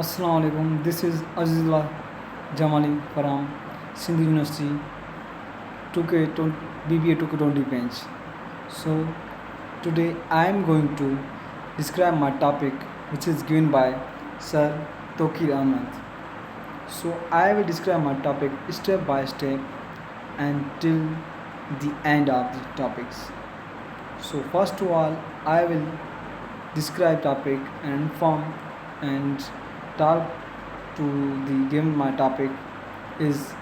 Assalamu alaikum. This is Azizullah Jamali from Sindh University 2K BBA 2K20 bench. So today I am going to describe my topic, which is given by Sir Tokir Ahmed. So I will describe my topic step by step until the end of the topics. So first of all, I will describe topic and inform and talk to the given my topic is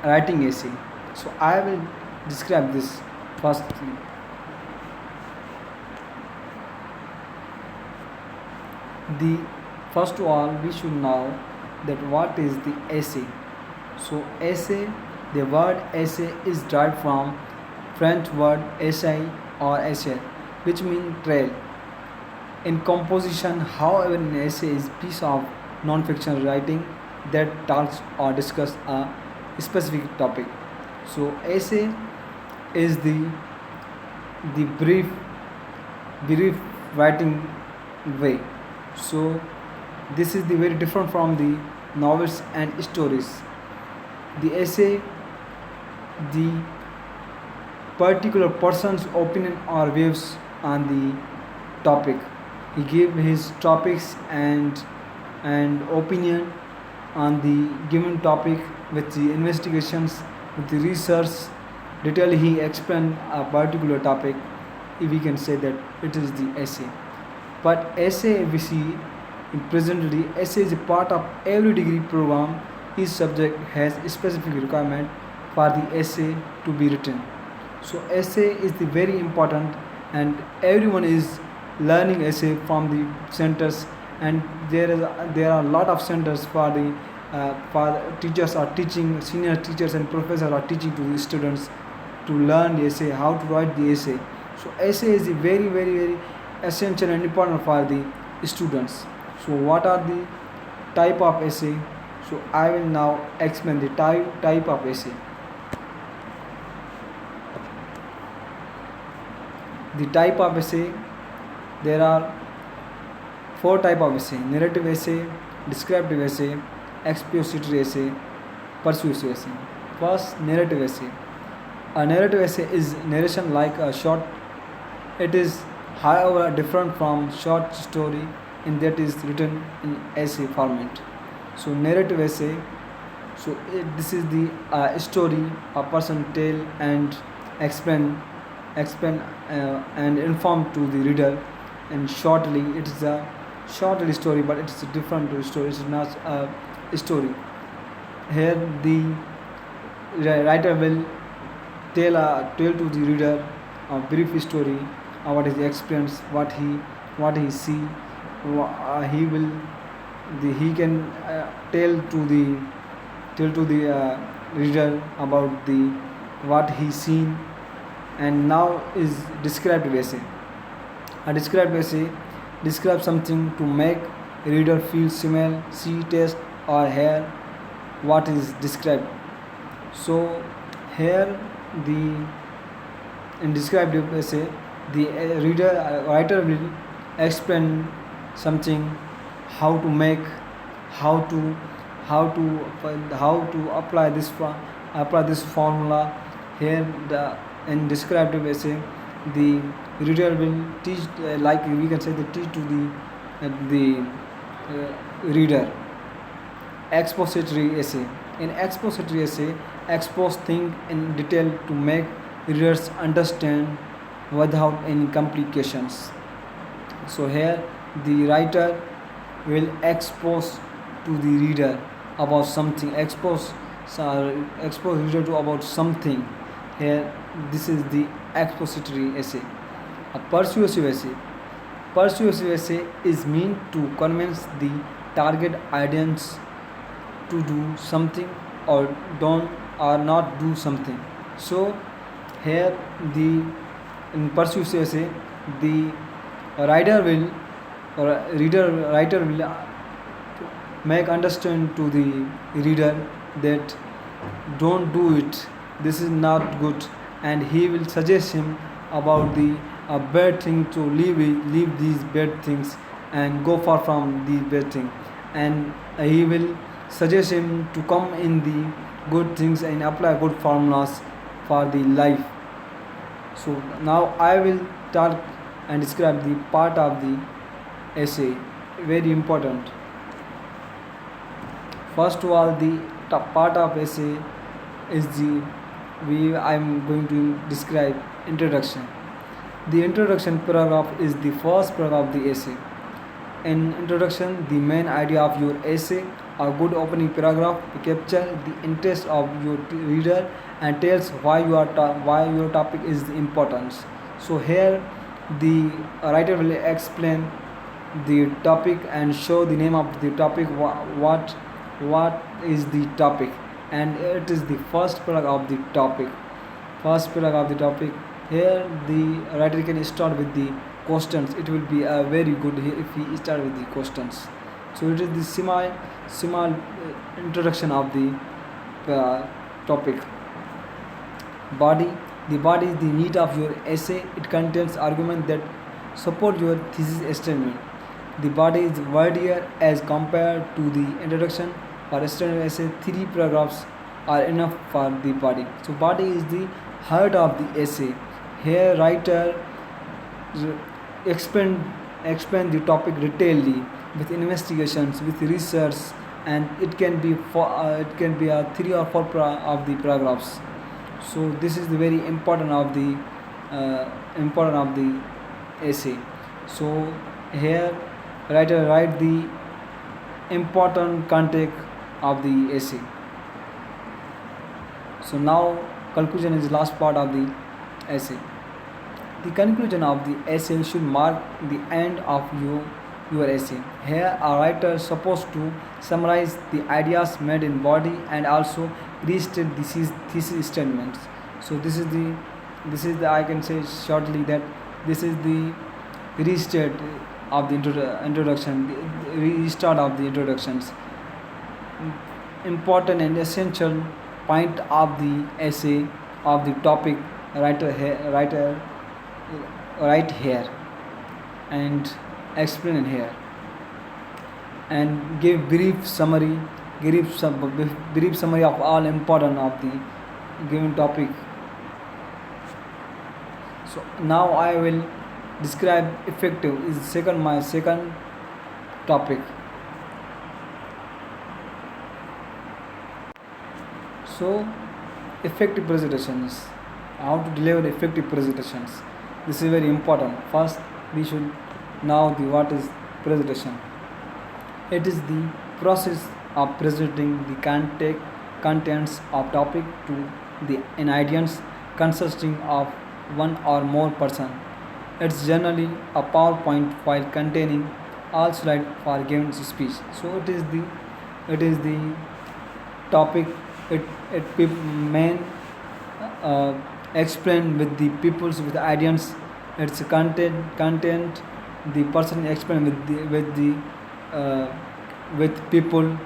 writing essay. So I will describe this firstly. The first of all we should know that what is the essay. So essay, the word essay is derived from French word essai or essai, which means trail. In composition, however, an essay is piece of non-fiction writing that talks or discusses a specific topic. So essay is the brief writing way. So this is the very different from the novels and stories. The essay, the particular person's opinion or views on the topic. He gave his topics and opinion on the given topic with the investigations, with the research. Detail he explained a particular topic. If we can say that it is the essay. But essay we see in presently, essay is a part of every degree program. Each subject has a specific requirement for the essay to be written. So essay is the very important, and everyone is learning essay from the centers, and there are a lot of centers for teachers are teaching, senior teachers and professors are teaching to the students to learn the essay, how to write the essay. So essay is very essential and important for the students. So what are the type of essay? So I will now explain the type of essay. The type of essay, there are four type of essay: narrative essay, descriptive essay, expository essay, persuasive essay. First, narrative essay. A narrative essay is narration like a short. It is, however, different from short story in that is written in essay format. So narrative essay. So this is the story a person tell and explain and inform to the reader. And shortly, it is a shortly story, but it is a different story. It is not a story. Here the writer will tell to the reader a brief story, what is the experience, what he see, he will he can tell to the reader about the what he seen. And now is descriptive essay. A descriptive essay describes something to make reader feel, smell, see, taste, or hear what is described. So here the in descriptive essay, the writer will explain something, how to make, how to how to apply this formula. Here the in descriptive essay, the reader will teach, like we can say, the teach to the reader. Expository essay. In expository essay, expose things in detail to make readers understand without any complications. So here the writer will expose to the reader about something. Expose reader to about something. Here this is the expository essay. A persuasive essay. Persuasive essay is meant to convince the target audience to do something or don't or not do something. So here the in persuasive essay, the writer will writer will make understand to the reader that don't do it, this is not good, and he will suggest him about the bad thing to leave these bad things and go far from these bad things. and he will suggest him to come in the good things and apply good formulas for the life. So now I will talk and describe the part of the essay, very important. First of all, the top part of essay is the we I am going to describe introduction. The introduction paragraph is the first paragraph of the essay. In introduction, the main idea of your essay, a good opening paragraph captures the interest of your reader and tells why why your topic is important. So here, the writer will explain the topic and show the name of the topic, what is the topic, and it is the first paragraph of the topic. First paragraph of the topic. Here, the writer can start with the questions. It will be very good if we start with the questions. So it is the small introduction of the topic. Body. The body is the meat of your essay. It contains arguments that support your thesis statement. The body is wordier as compared to the introduction. For a standard essay, 3 paragraphs are enough for the body. So body is the heart of the essay. Here, writer explain the topic detailedly with investigations, with research, and it can be a 3 or 4 of the paragraphs. So this is the very important of the essay. So here, writer write the important content of the essay. So now conclusion is the last part of the essay. The conclusion of the essay should mark the end of your essay. Here, a writer is supposed to summarize the ideas made in body and also restate the thesis statements. So this is the I can say shortly that this is the restate of the introduction, the restart of the introductions. Important and essential point of the essay of the topic writer write here and explain here and give brief summary of all important of the given topic. So now I will describe effective is my second topic. So effective presentations, how to deliver effective presentations. This is very important. First, we should know what is presentation. It is the process of presenting the contents of topic to an audience consisting of one or more person. It's generally a PowerPoint file containing all slides for given speech. So it is the topic. It main explain with the peoples with the audience. Its content the person explain with people,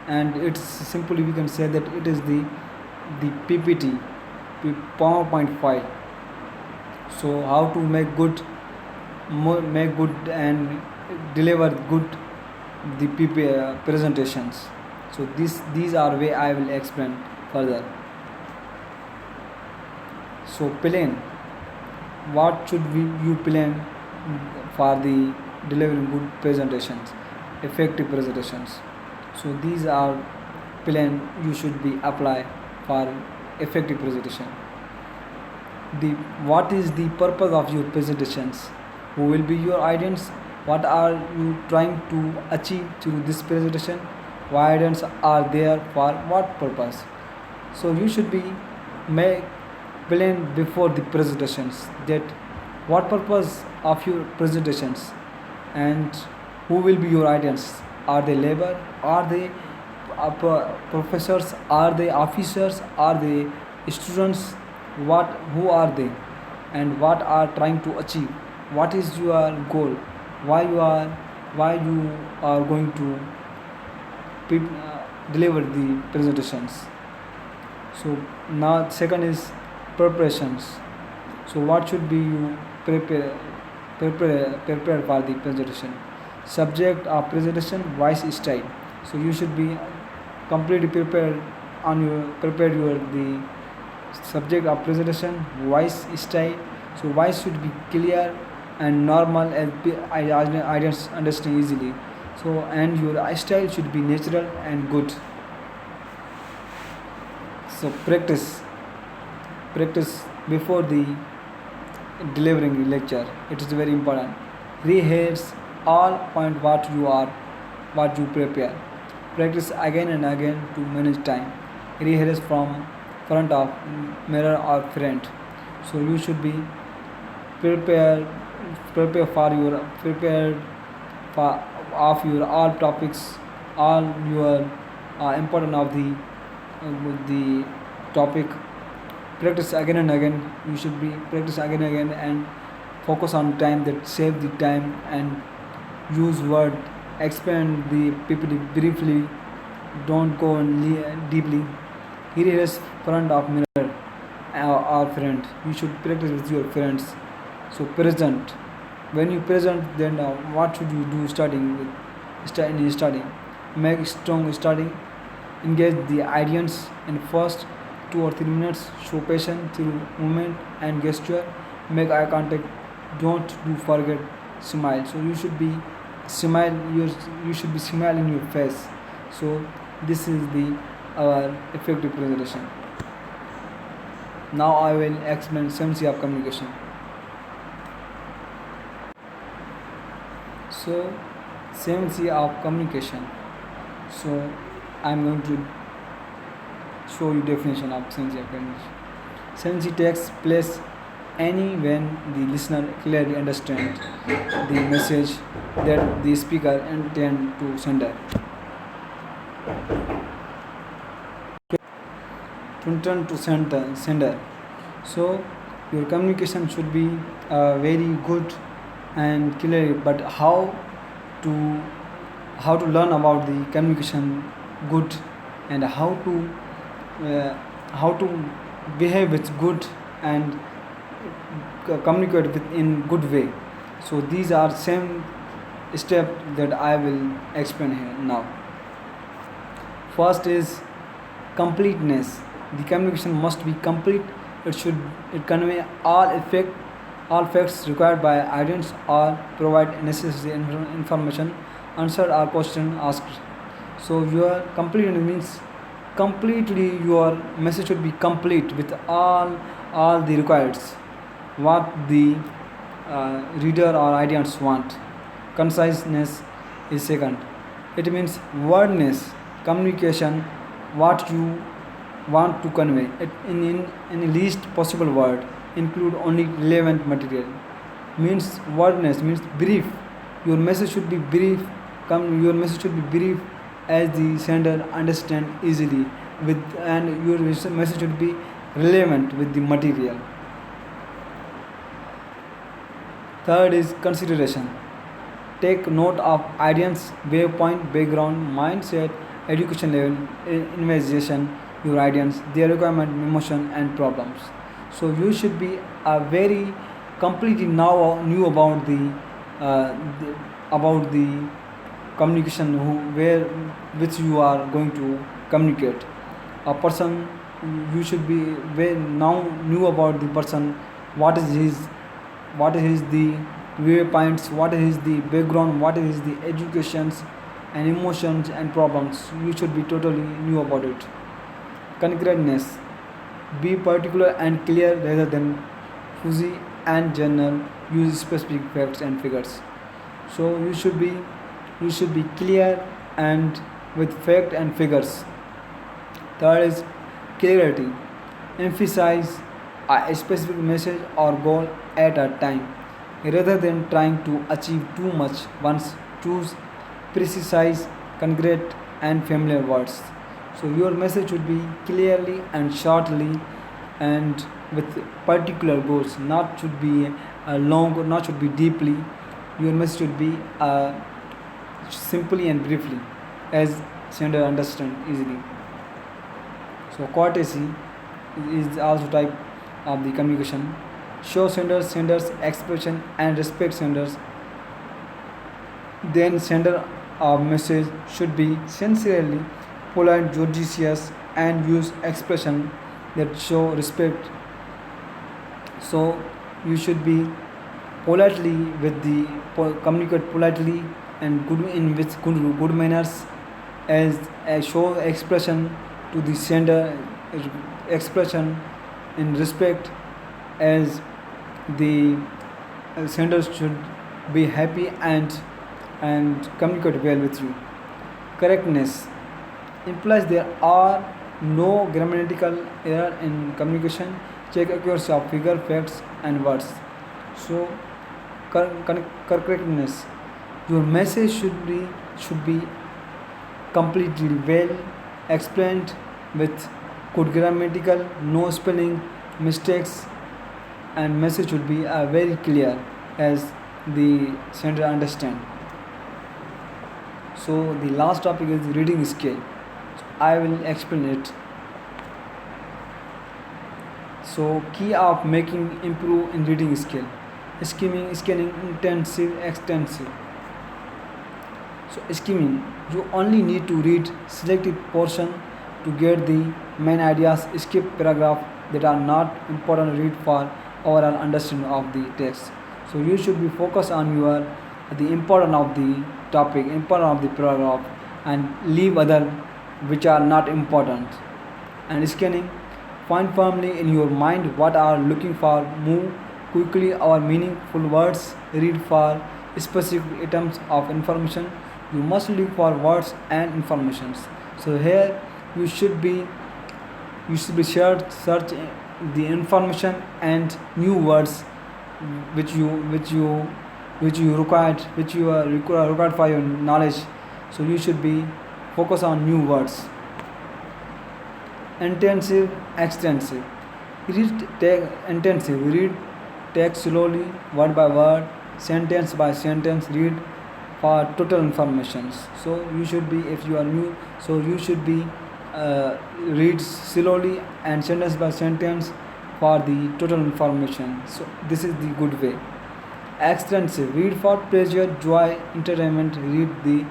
and it's simply we can say that it is the PPT, PowerPoint file. So how to make good and deliver good the presentations. So these are way I will explain further. So plan. What should you plan for the delivering good presentations, effective presentations? So these are plan you should be apply for effective presentation. What is the purpose of your presentations? Who will be your audience? What are you trying to achieve through this presentation? Why audience are there for what purpose? So you should be make plan before the presentations that what purpose of your presentations and who will be your audience. Are they labor? Are they professors? Are they officers? Are they students? Who are they and what are trying to achieve? What is your goal? Why you are going to deliver the presentations? So now second is preparations. So what should be you prepare for the presentation? subject of presentation, voice style. So you should be completely prepared your the subject of presentation, voice style. So voice should be clear and normal, and I just understand easily. So and your style should be natural and good. So practice before the delivering the lecture. It is very important. Rehearse all point what you prepare. Practice again and again to manage time. Rehearse from front of mirror or friend. So you should be prepared prepared for of your all topics, all your important of the topic. Practice again and again. You should be practice again and again and focus on time, that save the time, and use word, expand the PPT briefly, don't go deeply. Here is front of mirror or friend. You should practice with your friends. So present. When you present, then what should you do studying in studying? Make strong studying. Engage the audience in first 2 or 3 minutes. Show patience through movement and gesture. Make eye contact. Don't do forget smile. So you should be smile. You should be smile in your face. So this is the our effective presentation. Now I will explain 7C of communication. So 7C of communication. So I am going to show you definition of 7C of communication. 7C takes place any when the listener clearly understands the message that the speaker intend to send. Sender. So your communication should be very good and clear. But how to learn about the communication good, and how to behave with good and communicate with in good way. So these are same step that I will explain here now. First is completeness. The communication must be complete. It convey all facts required by audience, or provide necessary information, answer or question asked. So your complete means completely your message should be complete with all the required what the reader or audience want. Conciseness is second. It means wordness, communication, what you want to convey it in least possible word, include only relevant material. Means wordness means brief. Your message should be brief. Your message should be brief as the sender understand easily with, and your message should be relevant with the material. Third is consideration. Take note of audience, viewpoint, background, mindset, education level, investigation, your audience, their requirement, emotion, and problems. So you should be a very completely now knew about the communication which you are going to communicate. A person, you should be very now knew about the person, what is the viewpoints, what is the background, what is the educations and emotions and problems. You should be totally new about it. Concreteness. Be particular and clear rather than fuzzy and general. Use specific facts and figures. So you should be clear and with fact and figures. Third is clarity. Emphasize a specific message or goal at a time, rather than trying to achieve too much once. Choose precise, concrete, and familiar words. So your message should be clearly and shortly, and with particular goals. Not should be long, not should be deeply. Your message should be simply and briefly, as sender understand easily. So courtesy is also type of the communication. Show senders expression and respect senders. Then sender of message should be sincerely polite, judicious, and use expression that show respect. So you should be politely with the communicate politely and good in with good manners, as show expression to the sender, expression in respect, as the sender should be happy and communicate well with you. Correctness implies there are no grammatical error in communication. Check accuracy of figure, facts, and words. So, correctness. Your message should be completely well explained with good grammatical, no spelling mistakes, and message should be very clear as the sender understand. So the last topic is reading skill. So I will explain it. So key of making improve in reading skill: skimming, scanning, intensive, extensive. So skimming, you only need to read selected portion to get the main ideas. Skip paragraph that are not important. Read for overall understanding of the text. So you should be focused on your the important of the topic, important of the paragraph, and leave other which are not important. And scanning, find firmly in your mind what are looking for. Move quickly or meaningful words. Read for specific items of information. You must look for words and informations. So here you should be search the information and new words which you which you which you required which you are required for your knowledge. So you should be focus on new words. Intensive, extensive. Read intensive. Read text slowly, word by word, sentence by sentence. Read for total informations. So you should be, if you are new, so you should be read slowly and sentence by sentence for the total information. So this is the good way. Extensive. Read for pleasure, joy, entertainment. Read the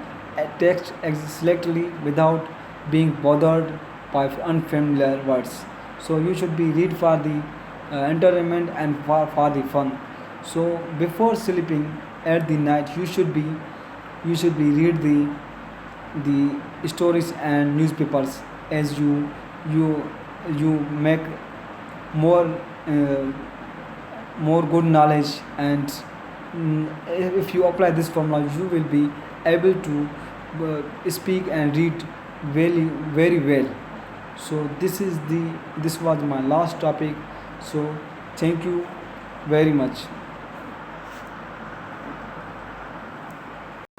text selectly without being bothered by unfamiliar words. So you should be read for the entertainment and for the fun. So before sleeping at the night, you should be read the stories and newspapers, as you you make more uh, more good knowledge. And if you apply this formula, you will be able to speak and read very very well. So this was my last topic. So thank you very much.